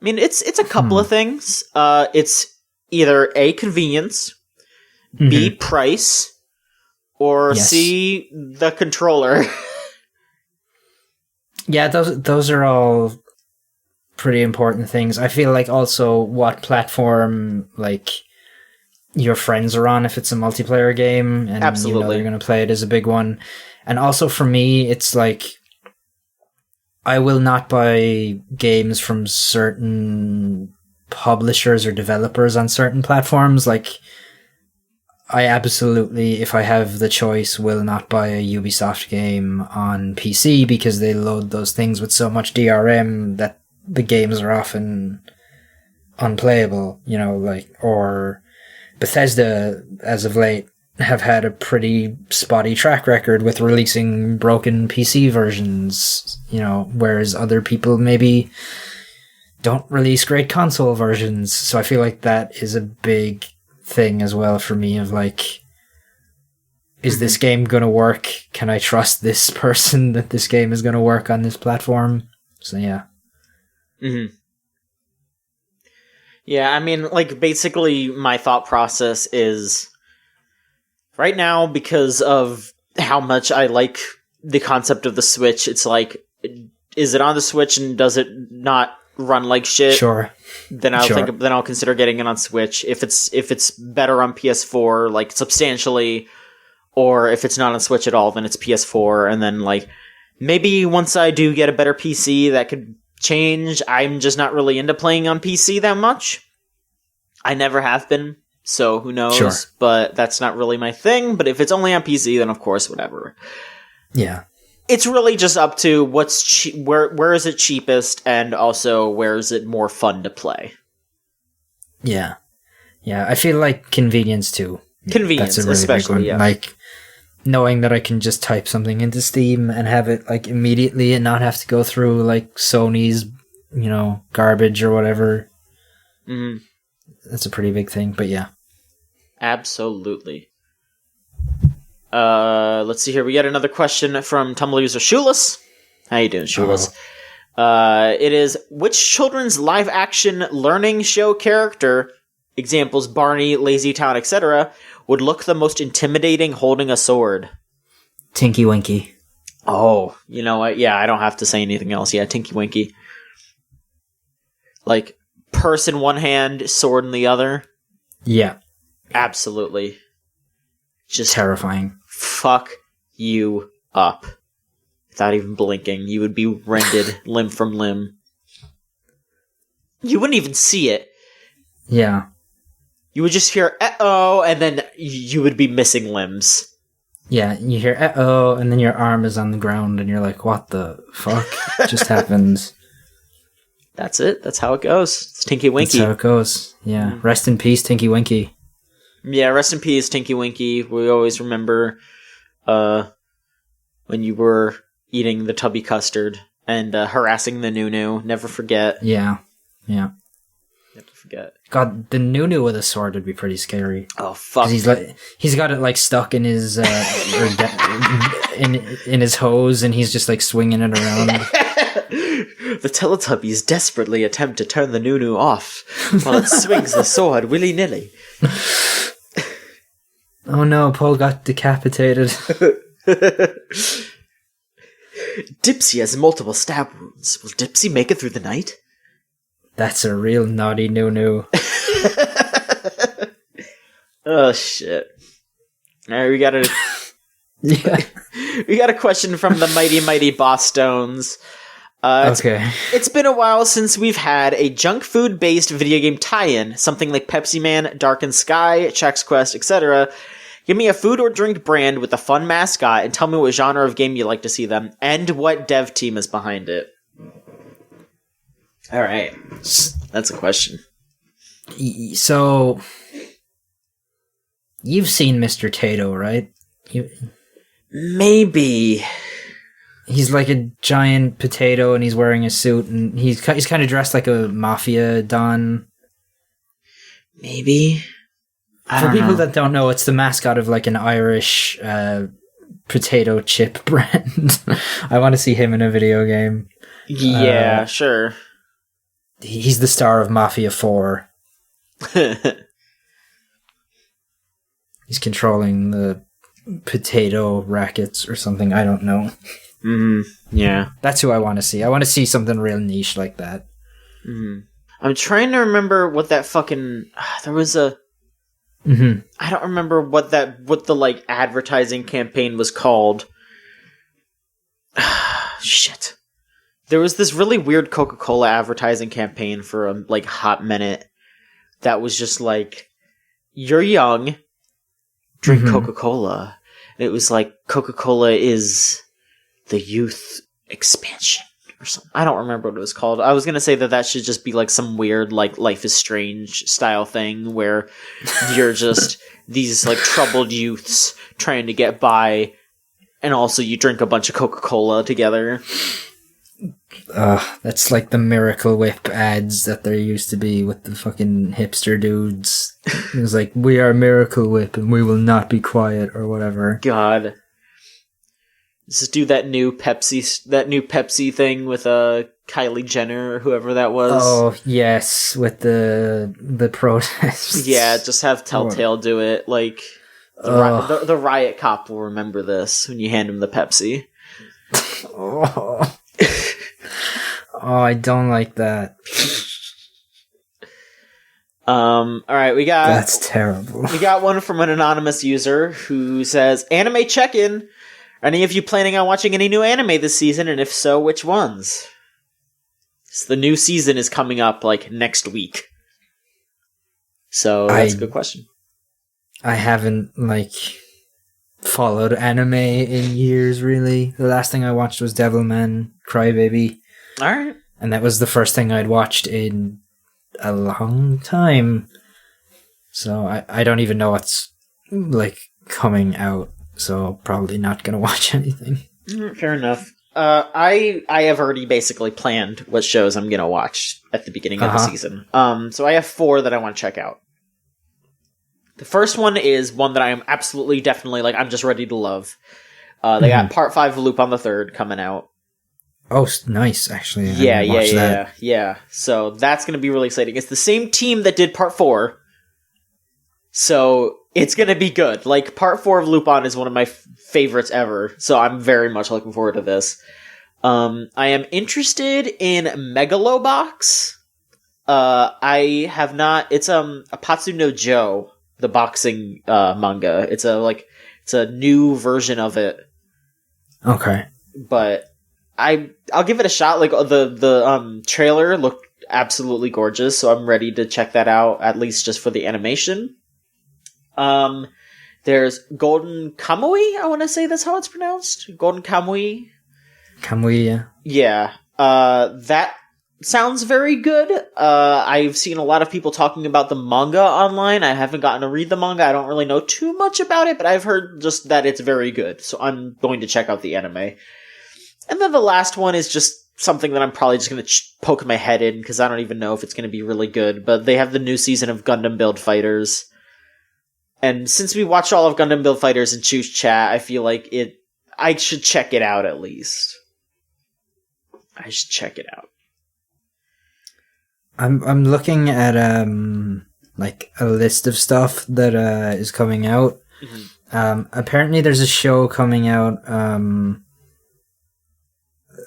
I mean, it's a couple of things. It's either A, convenience, B, price, or C, the controller. Yeah, those are all pretty important things. I feel like also what platform like your friends are on if it's a multiplayer game, and Absolutely. you know they're going to play it as a big one. And also for me, it's like I will not buy games from certain publishers or developers on certain platforms. Like, I absolutely, if I have the choice, will not buy a Ubisoft game on PC because they load those things with so much DRM that the games are often unplayable, you know, like, or Bethesda, as of late, have had a pretty spotty track record with releasing broken PC versions, you know, whereas other people maybe don't release great console versions. So I feel like that is a big thing as well for me of like, is this game going to work? Can I trust this person that this game is going to work on this platform? So yeah. Mm-hmm. Yeah, I mean, like, basically my thought process is right now, because of how much I like the concept of the Switch, it's like, is it on the Switch and does it not run like shit? Sure. Then I'll consider getting it on Switch. If it's better on PS4, like, substantially, or if it's not on Switch at all, then it's PS4. And then, like, maybe once I do get a better PC, that could change. I'm just not really into playing on PC that much. I never have been, so who knows? Sure. But that's not really my thing. But if it's only on PC, then of course, whatever. Yeah. It's really just up to where is it cheapest, and also where is it more fun to play. Yeah. Yeah, I feel like convenience too. Convenience, That's a really especially, big one. yeah. Like, knowing that I can just type something into Steam and have it, like, immediately and not have to go through, like, Sony's, you know, garbage or whatever. Mm-hmm. That's a pretty big thing, but yeah. Absolutely. Let's see here. We got another question from Tumblr user Shoeless. How you doing, Shoeless? It is, which children's live-action learning show character, examples Barney, Lazy Town, etc., would look the most intimidating holding a sword? Tinky Winky. Oh, you know what? Yeah, I don't have to say anything else. Yeah, Tinky Winky. Like, purse in one hand, sword in the other. Yeah. Absolutely. Just terrifying. Fuck you up. Without even blinking. You would be rended limb from limb. You wouldn't even see it. Yeah. You would just hear, uh-oh, and then you would be missing limbs. Yeah, you hear, uh-oh, and then your arm is on the ground, and you're like, what the fuck just happened? That's it. That's how it goes. It's Tinky Winky. That's how it goes. Yeah. Mm. Rest in peace, Tinky Winky. Yeah, rest in peace, Tinky Winky. We always remember when you were eating the tubby custard and harassing the Nunu. Never forget. Yeah. Yeah. Never forget. God, the Nunu with a sword would be pretty scary. Oh, fuck. He's got it, like, stuck in his in his hose, and he's just, like, swinging it around. The Teletubbies desperately attempt to turn the Nunu off while it swings the sword willy-nilly. Oh no, Paul got decapitated. Dipsy has multiple stab wounds. Will Dipsy make it through the night? That's a real naughty Nunu. Oh, shit. Alright, we got a question from the Mighty Boss Stones. Okay. It's been a while since we've had a junk food-based video game tie-in, something like Pepsi Man, Darkened Sky, Chex Quest, etc. Give me a food or drink brand with a fun mascot and tell me what genre of game you'd like to see them, and what dev team is behind it. Alright. That's a question. So, you've seen Mr. Tato, right? Maybe. He's like a giant potato, and he's wearing a suit, and he's kind of dressed like a mafia don. Maybe. For people that don't know, it's the mascot of like an Irish potato chip brand. I want to see him in a video game. Yeah, sure. He's the star of Mafia 4. He's controlling the potato rackets or something. I don't know. Yeah. That's who I want to see. I want to see something real niche like that. I'm trying to remember what that fucking... There was a Mm-hmm. I don't remember what the like advertising campaign was called. Shit. There was this really weird Coca-Cola advertising campaign for a like hot minute that was just like, you're young, drink Coca-Cola. And it was like, Coca-Cola is the youth expansion or something. I don't remember what it was called. I was going to say that should just be like some weird like Life is Strange style thing where you're just these like troubled youths trying to get by, and also you drink a bunch of Coca-Cola together. That's like the Miracle Whip ads that there used to be with the fucking hipster dudes. It was like, we are Miracle Whip and we will not be quiet, or whatever. God. Just do that new Pepsi thing with Kylie Jenner or whoever that was. Oh, yes, with the protests. Yeah, just have Telltale do it. Like, the riot cop will remember this when you hand him the Pepsi. Oh. Oh, I don't like that. Alright, That's terrible. We got one from an anonymous user who says, Anime check-in! Are any of you planning on watching any new anime this season, and if so, which ones? So the new season is coming up, like, next week. So, that's a good question. I haven't, like, followed anime in years, really. The last thing I watched was Devilman Crybaby. Alright. And that was the first thing I'd watched in a long time. So I don't even know what's, like, coming out. So probably not going to watch anything. Fair enough. I have already basically planned what shows I'm going to watch at the beginning of the season. So I have 4 that I want to check out. The first one is one that I am absolutely, definitely, like, I'm just ready to love. They got Part 5 of Lupin the Third coming out. Oh, nice, actually. Yeah. So that's going to be really exciting. It's the same team that did Part 4. So it's going to be good. Like, Part 4 of Lupin is one of my favorites ever. So I'm very much looking forward to this. I am interested in Megalobox. I have not... It's Apatsu no Jo, the boxing manga. It's a new version of it. Okay. But I'll give it a shot. Like, the trailer looked absolutely gorgeous, so I'm ready to check that out, at least just for the animation. There's Golden Kamui, I want to say that's how it's pronounced. Golden Kamui. Kamui, yeah. Yeah. That sounds very good. I've seen a lot of people talking about the manga online. I haven't gotten to read the manga. I don't really know too much about it, but I've heard just that it's very good. So I'm going to check out the anime. And then the last one is just something that I'm probably just going to poke my head in, because I don't even know if it's going to be really good. But they have the new season of Gundam Build Fighters. And since we watched all of Gundam Build Fighters in Choose Chat, I feel like I should check it out at least. I should check it out. I'm looking at like a list of stuff that is coming out. Mm-hmm. Apparently there's a show coming out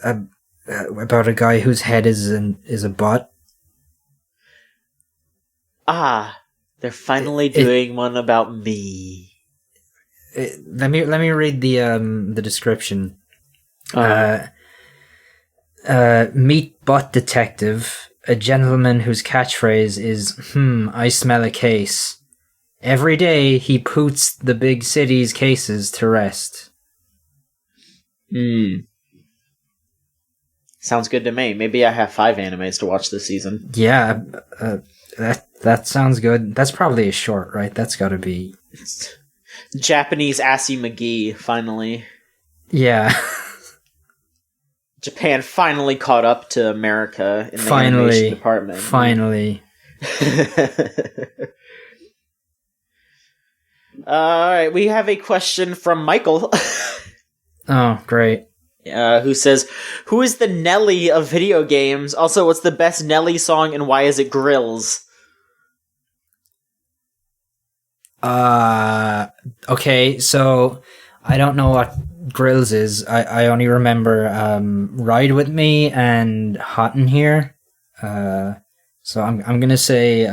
about a guy whose head is a butt. They're finally doing one about me. Let me read the description. Meet Butt Detective, a gentleman whose catchphrase is, I smell a case. Every day he puts the big city's cases to rest. Sounds good to me. Maybe I have 5 animes to watch this season. Yeah, that sounds good. That's probably a short, right? That's gotta be... Japanese Assy McGee, finally. Yeah. Japan finally caught up to America in the animation department. Finally. Alright, we have a question from Michael. Oh, great. Who says, who is the Nelly of video games? Also, what's the best Nelly song and why is it Grills? Okay, so I don't know what Grills is. I only remember Ride With Me and Hot in Here. So I'm gonna say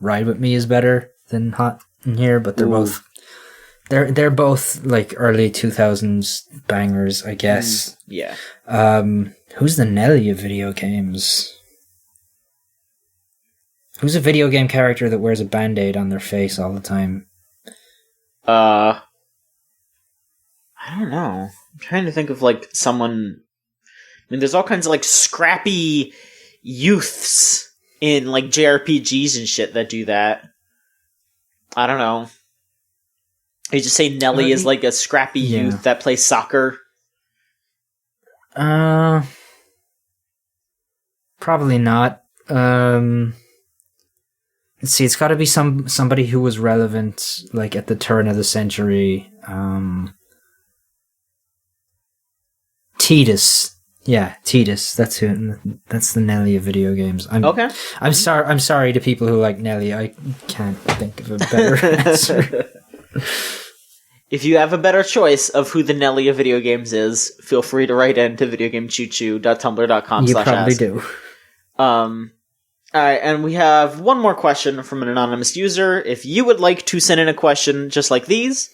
Ride With Me is better than Hot in here, but they're both like early 2000s bangers, I guess. Yeah. Who's the Nelly of video games? Who's a video game character that wears a band-aid on their face all the time? I don't know. I'm trying to think of like someone. I mean, there's all kinds of like scrappy youths in like JRPGs and shit that do that. I don't know. You just say Nelly is like a scrappy youth that plays soccer. Probably not. Let's see. It's got to be somebody who was relevant, like at the turn of the century. Tidus. Yeah, Tidus. That's who. That's the Nelly of video games. Okay. I'm sorry to people who like Nelly. I can't think of a better answer. If you have a better choice of who the Nelly of video games is, feel free to write in to videogamechoochoo.tumblr.com/ask. You probably do. Alright, and we have one more question from an anonymous user. If you would like to send in a question just like these,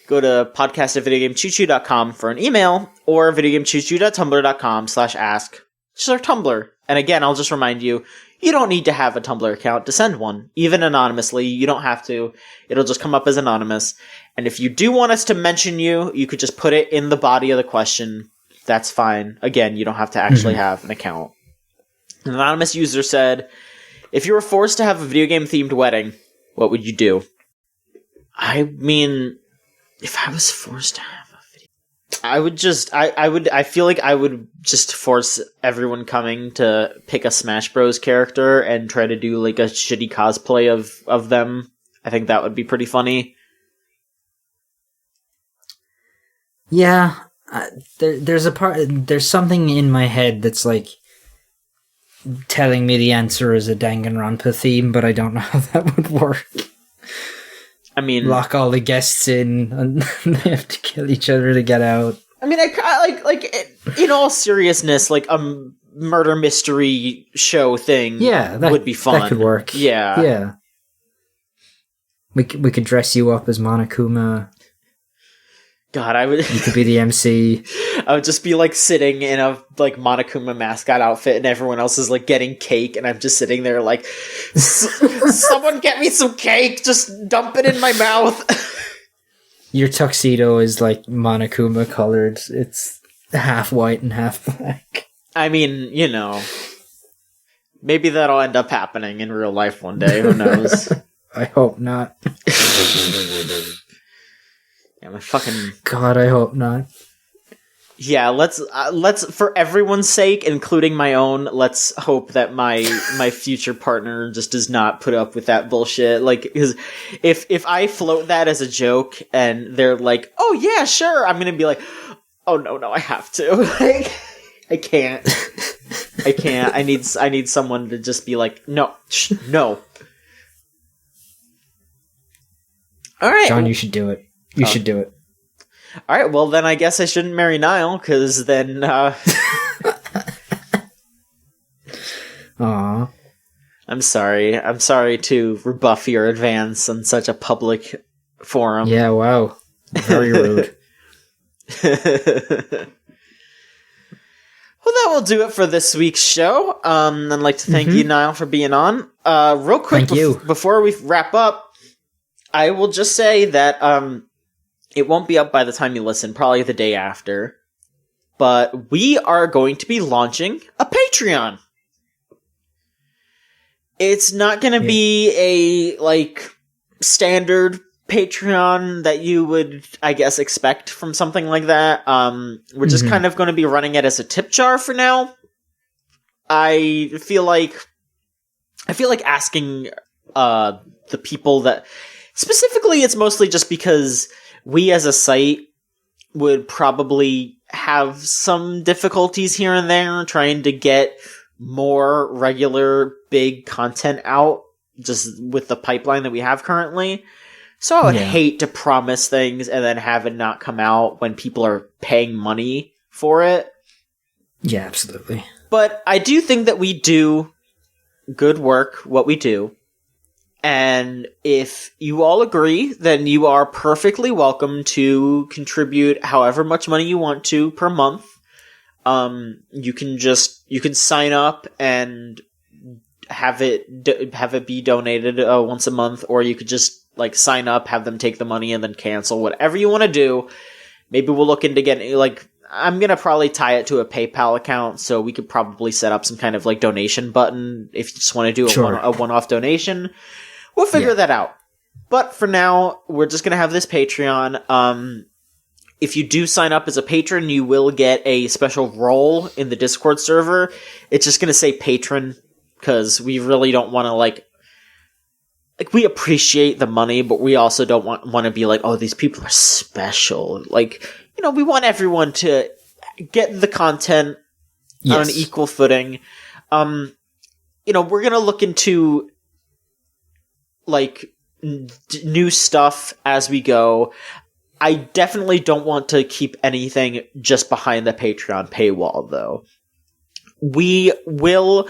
go to podcast@videogamechoochoo.com for an email, or videogamechoochoo.tumblr.com/ask. Just our Tumblr. And again, I'll just remind you, you don't need to have a Tumblr account to send one. Even anonymously, you don't have to. It'll just come up as anonymous. And if you do want us to mention you, you could just put it in the body of the question. That's fine. Again, you don't have to actually have an account. An anonymous user said, if you were forced to have a video game themed wedding, what would you do? I mean, if I was forced to have a video, I feel like I would just force everyone coming to pick a Smash Bros character and try to do like a shitty cosplay of them. I think that would be pretty funny. Yeah, there's something in my head that's like telling me the answer is a Danganronpa theme, but I don't know how that would work. I mean, lock all the guests in and they have to kill each other to get out. I mean, I like in all seriousness, like a murder mystery show thing. Yeah, that would be fun. That could work. Yeah. We could dress you up as Monokuma. God, I would. You could be the MC. I would just be like sitting in a like Monokuma mascot outfit, and everyone else is like getting cake, and I'm just sitting there like, someone get me some cake, just dump it in my mouth. Your tuxedo is like Monokuma colored. It's half white and half black. I mean, you know, maybe that'll end up happening in real life one day. Who knows? I hope not. Yeah, my fucking God, I hope not. Yeah, let's for everyone's sake, including my own, let's hope that my future partner just does not put up with that bullshit. Like, because if I float that as a joke and they're like, "Oh yeah, sure," I'm gonna be like, "Oh no, I have to." Like, I can't. I need someone to just be like, "No, no." All right, John, you should do it. You should do it. All right, well then I guess I shouldn't marry Niall, because then. Aww. I'm sorry to rebuff your advance on such a public forum. Yeah, wow. Very rude. Well, that will do it for this week's show. I'd like to thank you, Niall, for being on. Real quick, before we wrap up, I will just say that it won't be up by the time you listen, probably the day after. But we are going to be launching a Patreon. It's not going to be a, like, standard Patreon that you would, I guess, expect from something like that. We're just kind of going to be running it as a tip jar for now. I feel like asking the people that... Specifically, it's mostly just because we as a site would probably have some difficulties here and there trying to get more regular big content out just with the pipeline that we have currently. So I would hate to promise things and then have it not come out when people are paying money for it. Yeah, absolutely. But I do think that we do good work, what we do. And if you all agree, then you are perfectly welcome to contribute however much money you want to per month. You can sign up and have it be donated once a month, or you could just like sign up, have them take the money, and then cancel. Whatever you want to do. Maybe we'll look into getting like. I'm gonna probably tie it to a PayPal account, so we could probably set up some kind of like donation button if you just want to do a one-off donation. We'll figure that out. But for now, we're just gonna have this Patreon. If you do sign up as a patron, you will get a special role in the Discord server. It's just gonna say patron because we really don't want to like we appreciate the money, but we also don't want to be like, oh, these people are special. Like. We want everyone to get the content on an equal footing. We're going to look into, like, new stuff as we go. I definitely don't want to keep anything just behind the Patreon paywall, though. We will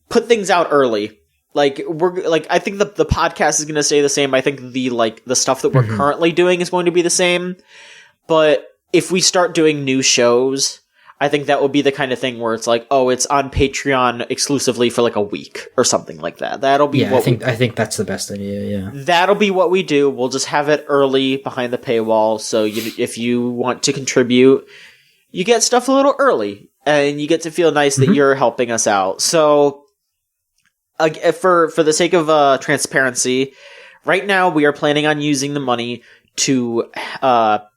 put things out early. I think the podcast is going to stay the same. I think the stuff that we're currently doing is going to be the same. But if we start doing new shows, I think that will be the kind of thing where it's like, oh, it's on Patreon exclusively for like a week or something like that. That'll be I think that's the best idea, yeah. That'll be what we do. We'll just have it early behind the paywall, so if you want to contribute, you get stuff a little early, and you get to feel nice that you're helping us out. So, for the sake of transparency, right now we are planning on using the money to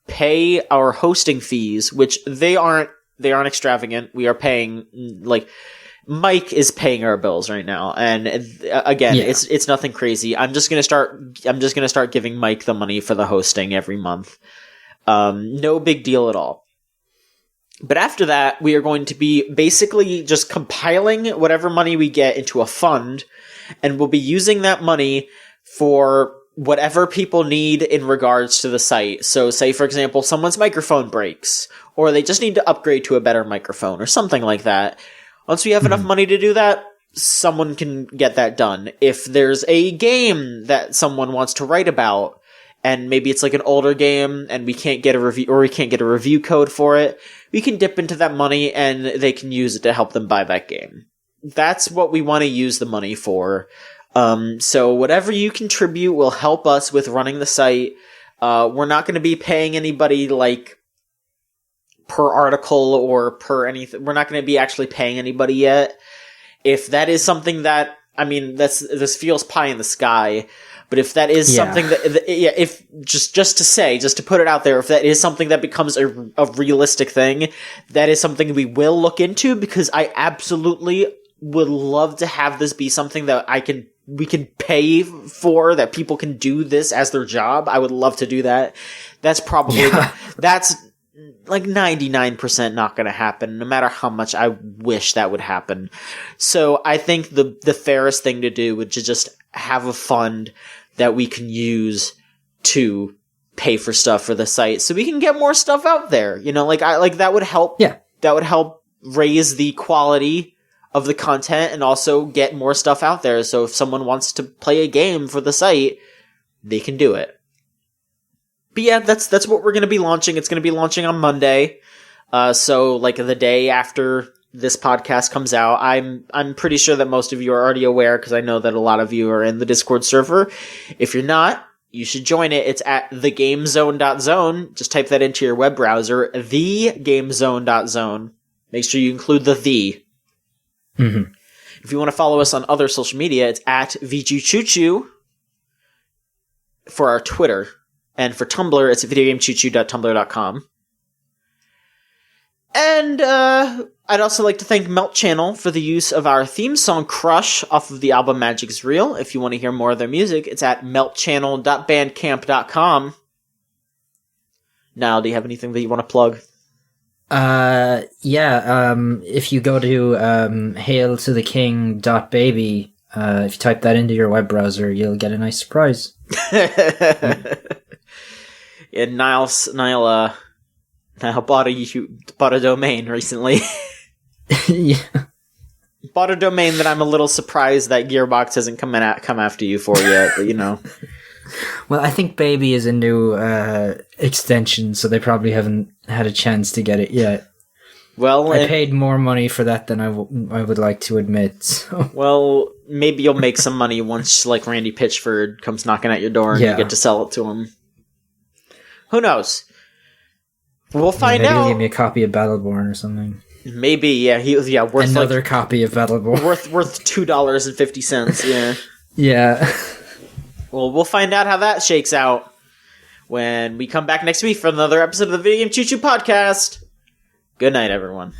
pay our hosting fees, which they aren't extravagant. We are paying, like, Mike is paying our bills right now, and again, it's nothing crazy. I'm just gonna start giving Mike the money for the hosting every month. No big deal at all. But after that, we are going to be basically just compiling whatever money we get into a fund, and we'll be using that money for whatever people need in regards to the site. So say, for example, someone's microphone breaks, or they just need to upgrade to a better microphone, or something like that. Once we have enough money to do that, someone can get that done. If there's a game that someone wants to write about, and maybe it's like an older game, and we can't get a review, or we can't get a review code for it, we can dip into that money, and they can use it to help them buy that game. That's what we want to use the money for. So whatever you contribute will help us with running the site. We're not going to be paying anybody like per article or per anything. We're not going to be actually paying anybody yet. If that is something that, I mean, this feels pie in the sky, but if that is something that, if just to put it out there, if that is something that becomes a realistic thing, that is something we will look into, because I absolutely would love to have this be something that we can pay for, that people can do this as their job. I would love to do that. That's probably, that's like 99% not going to happen, no matter how much I wish that would happen. So I think the fairest thing to do would just have a fund that we can use to pay for stuff for the site, so we can get more stuff out there. That would help. Yeah. That would help raise the quality of the content and also get more stuff out there. So if someone wants to play a game for the site, they can do it. But yeah, that's what we're going to be launching. It's going to be launching on Monday. So like the day after this podcast comes out. I'm pretty sure that most of you are already aware, because I know that a lot of you are in the Discord server. If you're not, you should join it. It's at thegamezone.zone. Just type that into your web browser, thegamezone.zone. Make sure you include the. Mm-hmm. If you want to follow us on other social media, it's at VGCC for our Twitter. And for Tumblr, it's videogamechoochoo.tumblr.com. And I'd also like to thank Melt Channel for the use of our theme song Crush off of the album Magic's Real. If you want to hear more of their music, it's at meltchannel.bandcamp.com. Niall, do you have anything that you want to plug? If you go to hailtotheking.baby, if you type that into your web browser, you'll get a nice surprise. Yeah, Niall bought a domain recently. Yeah. bought a domain that I'm a little surprised that Gearbox hasn't come after you for yet, but you know. Well, I think Baby is a new extension, so they probably haven't had a chance to get it yet. Well, I paid more money for that than I would like to admit. So. Well, maybe you'll make some money once, like, Randy Pitchford comes knocking at your door and you get to sell it to him. Who knows? We'll find maybe out. He'll give me a copy of Battleborn or something. Maybe, yeah. Worth another copy of Battleborn. Worth $2.50. Yeah. Yeah. Well, we'll find out how that shakes out when we come back next week for another episode of the Video Game Choo Choo Podcast. Good night, everyone.